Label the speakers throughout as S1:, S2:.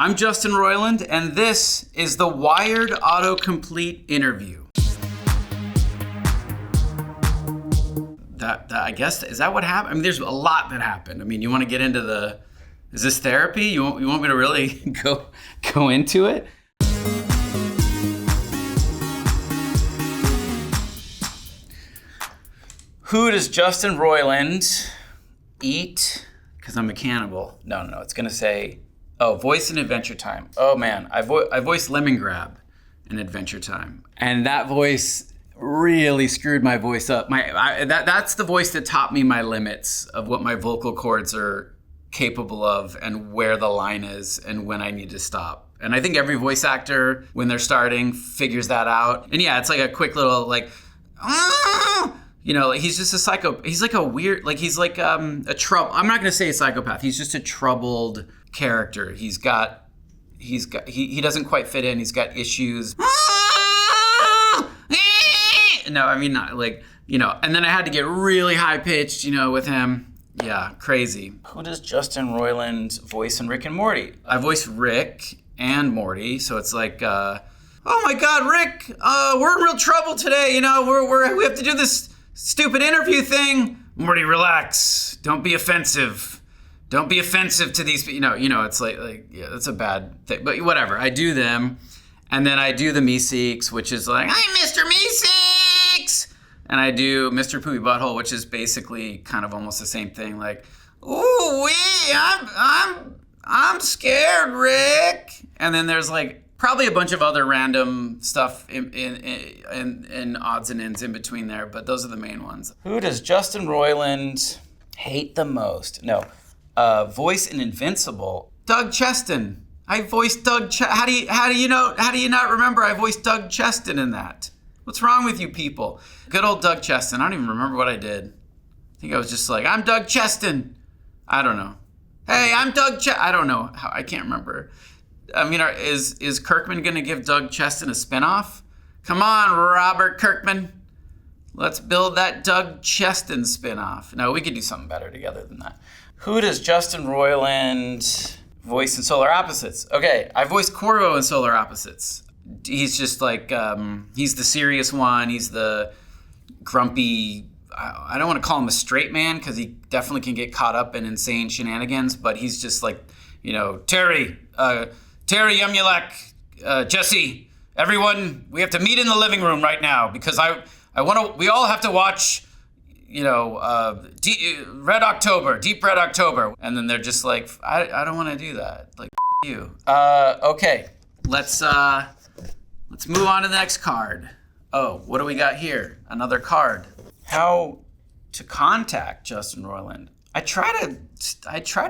S1: I'm Justin Roiland, and this is the WIRED Autocomplete Interview. That I guess, is that what happened? I mean, there's a lot that happened. I mean, you want to get into is this therapy? You want me to really go into it? Who does Justin Roiland eat? Because I'm a cannibal. No, it's going to say, voice in Adventure Time. Oh man, I voiced Lemon Grab in Adventure Time. And that voice really screwed my voice up. That's the voice that taught me my limits of what my vocal cords are capable of and where the line is and when I need to stop. And I think every voice actor, when they're starting, figures that out. And yeah, it's like a quick little he's just a psycho. He's like a weird, he's like a trouble. I'm not going to say a psychopath. He's just a troubled character. He doesn't quite fit in. He's got issues. No, I mean, not and then I had to get really high pitched, with him. Yeah, crazy. Who does Justin Roiland voice in Rick and Morty? I voice Rick and Morty, so it's like, oh my God, Rick, we're in real trouble today. We have to do this stupid interview thing. Morty, relax. Don't be offensive. Don't be offensive to these people. It's yeah, that's a bad thing. But whatever, I do them. And then I do the Meeseeks, which is like, I'm Mr. Meeseeks. And I do Mr. Poopy Butthole, which is basically kind of almost the same thing. Like, ooh, I'm scared, Rick. And then there's probably a bunch of other random stuff in odds and ends in between there, but those are the main ones. Who does Justin Roiland hate the most? No, voice in Invincible. Doug Cheston. I voiced Doug. How do you not remember I voiced Doug Cheston in that? What's wrong with you people? Good old Doug Cheston. I don't even remember what I did. I think I was just like, I'm Doug Cheston. I don't know. Hey, I'm Doug I don't know. I can't remember. I mean, is Kirkman going to give Doug Cheston a spinoff? Come on, Robert Kirkman. Let's build that Doug Cheston spinoff. No, we could do something better together than that. Who does Justin Roiland voice in Solar Opposites? Okay, I voiced Corvo in Solar Opposites. He's just he's the serious one. He's the grumpy, I don't want to call him a straight man because he definitely can get caught up in insane shenanigans, but he's just Terry Yumulak, Jesse, everyone, we have to meet in the living room right now because we all have to watch, Deep Red October. And then they're just like, I don't want to do that. Like, you. Okay, let's move on to the next card. Oh, what do we got here? Another card. How to contact Justin Roiland. I try to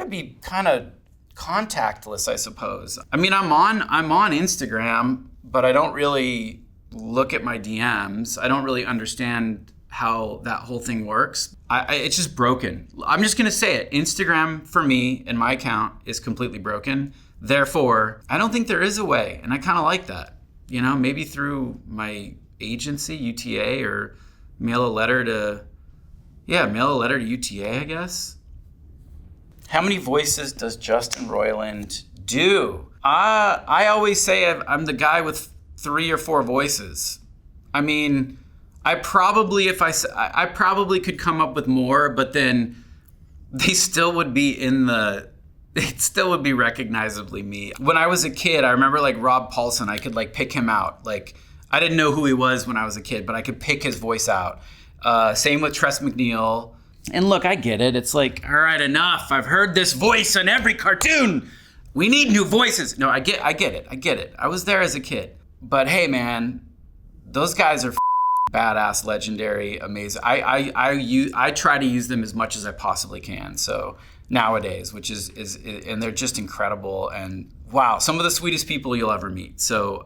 S1: be kind of contactless, I suppose. I mean, I'm on Instagram, but I don't really look at my DMs. I don't really understand how that whole thing works. It's just broken. I'm just gonna say it. Instagram for me and my account is completely broken. Therefore, I don't think there is a way, and I kind of like that. Maybe through my agency, UTA, or mail a letter to UTA, I guess. How many voices does Justin Roiland do? I always say I'm the guy with 3 or 4 voices. I mean, I probably could come up with more, but then it still would be recognizably me. When I was a kid, I remember Rob Paulson, I could pick him out. I didn't know who he was when I was a kid, but I could pick his voice out. Same with Tress MacNeille. And look, I get it. It's all right, enough. I've heard this voice on every cartoon. We need new voices. No, I get it. I was there as a kid. But hey, man, those guys are badass, legendary, amazing. I try to use them as much as I possibly can. So nowadays, which is and they're just incredible. And wow, some of the sweetest people you'll ever meet. So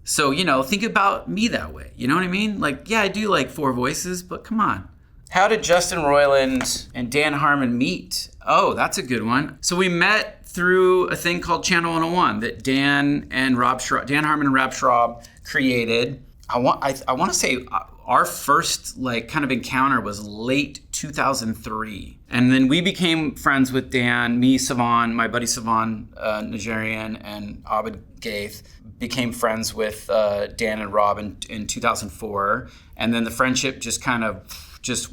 S1: think about me that way. You know what I mean? I do 4 voices, but come on. How did Justin Roiland and Dan Harmon meet? Oh, that's a good one. So we met through a thing called Channel 101 that Dan Harmon and Rob Schraub created. I want to say our first kind of encounter was late 2003. And then we became friends with Dan, me, Savan, my buddy Savan Nigerian, and Abid Gaith became friends with Dan and Rob in 2004. And then the friendship just kind of that's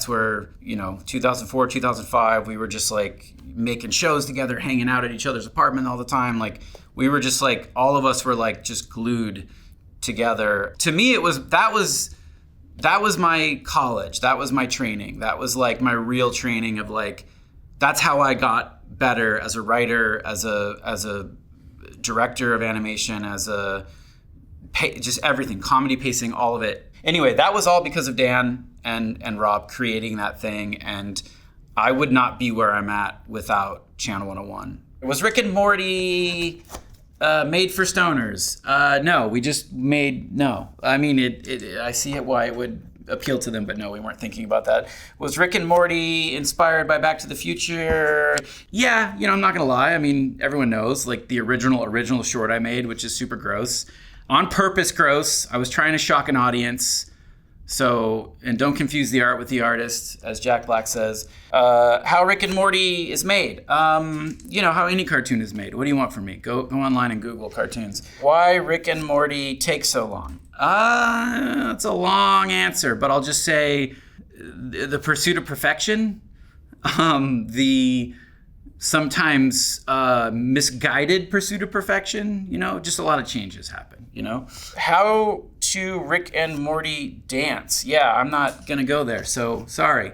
S1: where, 2004, 2005, we were just like making shows together, hanging out at each other's apartment all the time. Like we were just like, all of us were like just glued together. To me, that was my college. That was my training. That was like my real training of like, that's how I got better as a writer, as a director of animation, just everything, comedy, pacing, all of it. Anyway, that was all because of Dan and Rob creating that thing, and I would not be where I'm at without Channel 101. It was Rick and Morty made for stoners. No, we just made, no. I mean, I see why it would appeal to them, but no, we weren't thinking about that. Was Rick and Morty inspired by Back to the Future? Yeah, I'm not gonna lie. I mean, everyone knows, like the original short I made, which is super gross. On purpose gross. I was trying to shock an audience. So, and don't confuse the art with the artist, as Jack Black says. How Rick and Morty is made. How any cartoon is made. What do you want from me? Go online and Google cartoons. Why Rick and Morty take so long? That's a long answer, but I'll just say the pursuit of perfection, the sometimes misguided pursuit of perfection, just a lot of changes happen, How to Rick and Morty dance? Yeah, I'm not gonna go there, so sorry.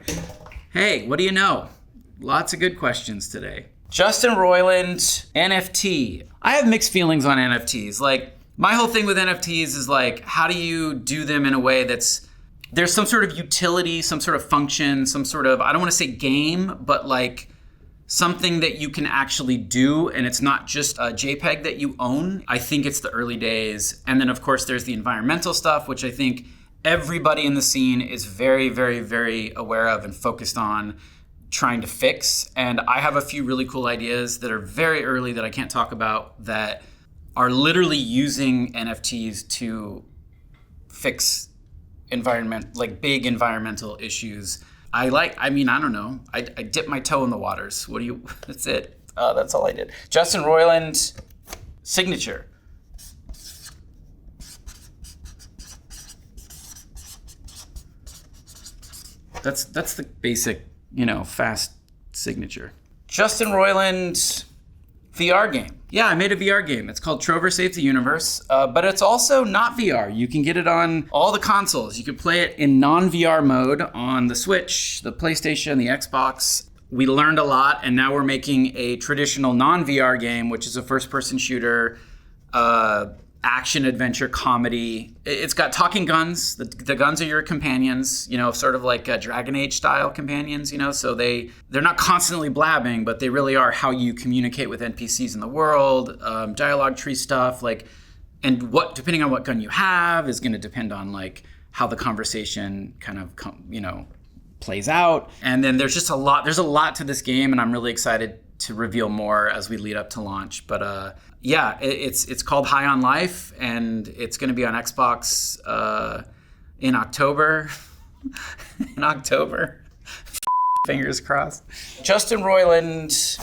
S1: Hey, what do you know? Lots of good questions today. Justin Roiland, NFT. I have mixed feelings on NFTs. Like, my whole thing with NFTs is like, how do you do them in a way there's some sort of utility, some sort of function, some sort of, I don't want to say game, but like something that you can actually do, and it's not just a JPEG that you own. I think it's the early days. And then of course there's the environmental stuff, which I think everybody in the scene is very, very, very aware of and focused on trying to fix. And I have a few really cool ideas that are very early that I can't talk about that are literally using NFTs to fix big environmental issues. I don't know. I dip my toe in the waters. That's it. That's all I did. Justin Roiland, signature. That's the basic, fast signature. Justin Roiland, VR game. Yeah, I made a VR game. It's called Trover Saves the Universe, but it's also not VR. You can get it on all the consoles. You can play it in non-VR mode on the Switch, the PlayStation, the Xbox. We learned a lot, and now we're making a traditional non-VR game, which is a first-person shooter, action adventure comedy. It's got talking guns. The guns are your companions, sort of like Dragon Age style companions, so they're not constantly blabbing, but they really are how you communicate with NPCs in the world, dialogue tree stuff, and depending on what gun you have is going to depend on how the conversation kind of plays out. And then there's a lot to this game, and I'm really excited to reveal more as we lead up to launch. But yeah, it's called High on Life, and it's going to be on Xbox in October. In October. Fingers crossed. Justin Roiland,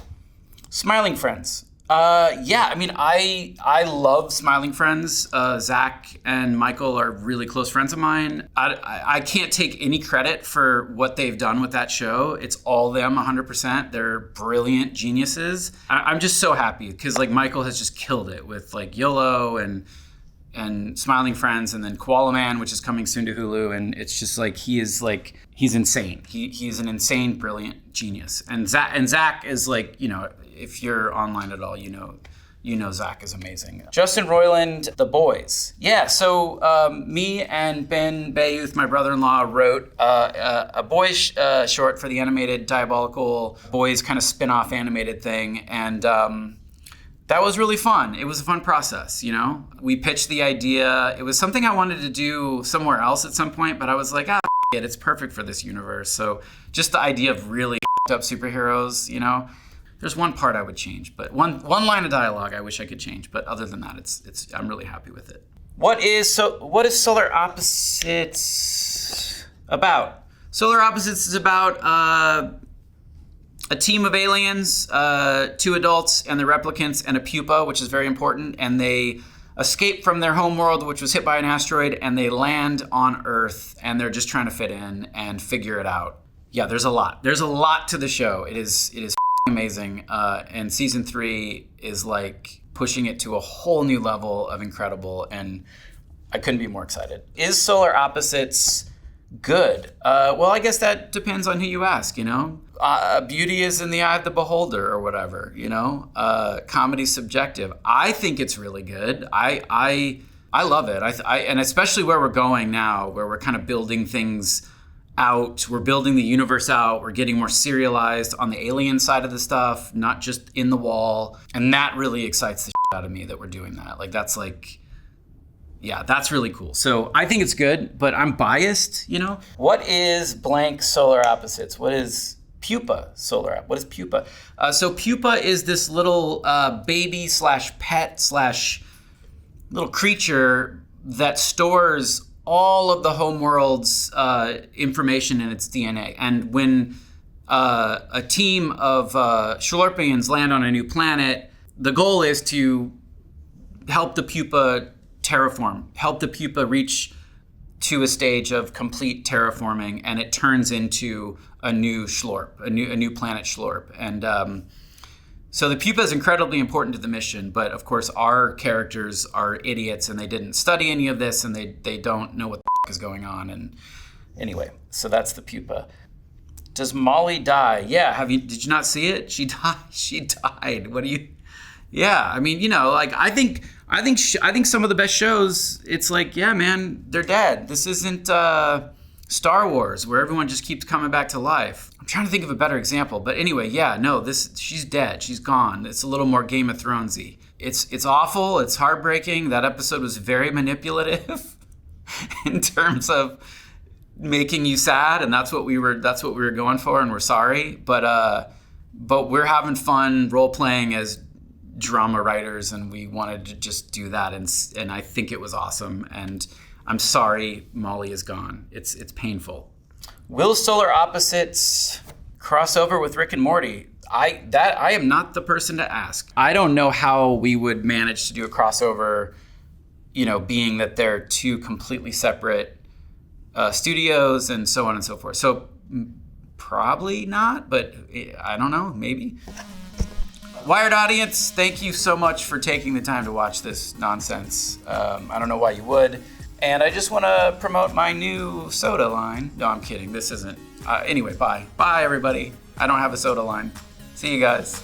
S1: Smiling Friends. Yeah, I mean, I love Smiling Friends. Zach and Michael are really close friends of mine. I can't take any credit for what they've done with that show. It's all them 100%. They're brilliant geniuses. I'm just so happy because Michael has just killed it with YOLO and Smiling Friends, and then Koala Man, which is coming soon to Hulu. And it's just he's insane. He's an insane, brilliant genius. And Zach is if you're online at all, you know Zach is amazing. Justin Roiland, The Boys. Yeah, so me and Ben Bayouth, my brother-in-law, wrote a boys short for the animated Diabolical Boys kind of spin-off animated thing. And that was really fun. It was a fun process, We pitched the idea. It was something I wanted to do somewhere else at some point, but I was like, it's perfect for this universe. So just the idea of really up superheroes, There's one part I would change, but one line of dialogue I wish I could change. But other than that, I'm really happy with it. What is Solar Opposites about? Solar Opposites is about a team of aliens, 2 adults and the replicants and a pupa, which is very important, and they escape from their homeworld, which was hit by an asteroid, and they land on Earth, and they're just trying to fit in and figure it out. Yeah, there's a lot. There's a lot to the show. It is amazing, and season 3 is like pushing it to a whole new level of incredible, and I couldn't be more excited. Is Solar Opposites good? Well, I guess that depends on who you ask, you know? Beauty is in the eye of the beholder or whatever, you know? Comedy's subjective. I think it's really good. I love it. And especially where we're going now, where we're kind of building things out. We're building the universe out. We're getting more serialized on the alien side of the stuff, not just in the wall. And that really excites the shit out of me that we're doing that. Like, that's like... Yeah, that's really cool. So I think it's good, but I'm biased, you know? What is blank Solar Opposites? What is pupa solar? What is pupa? So pupa is this little baby / pet / little creature that stores all of the homeworld's information in its DNA. And when a team of Schlorpians land on a new planet, the goal is to help the pupa terraform, help the pupa reach to a stage of complete terraforming, and it turns into a new Schlorp, a new planet Schlorp. And so the pupa is incredibly important to the mission, but of course our characters are idiots and they didn't study any of this and they don't know what the is going on. And anyway, so that's the pupa. Does Molly die? Yeah, did you not see it? She died. What do you? Yeah, I mean, you know, like I think some of the best shows, it's like, yeah, man, they're dead. This isn't Star Wars where everyone just keeps coming back to life. I'm trying to think of a better example, but anyway, yeah, no, she's dead. She's gone. It's a little more Game of Thronesy. It's awful. It's heartbreaking. That episode was very manipulative in terms of making you sad, and that's what we were going for, and we're sorry. But we're having fun role playing as drama writers, and we wanted to just do that, and I think it was awesome, and I'm sorry Molly is gone. It's painful. Will Solar Opposites cross over with Rick and Morty? I am not the person to ask. I don't know how we would manage to do a crossover, you know, being that they're 2 completely separate studios and so on and so forth. So probably not, but I don't know, maybe. Wired audience, thank you so much for taking the time to watch this nonsense. I don't know why you would. And I just want to promote my new soda line. No, I'm kidding. This isn't. Anyway, bye. Bye, everybody. I don't have a soda line. See you guys.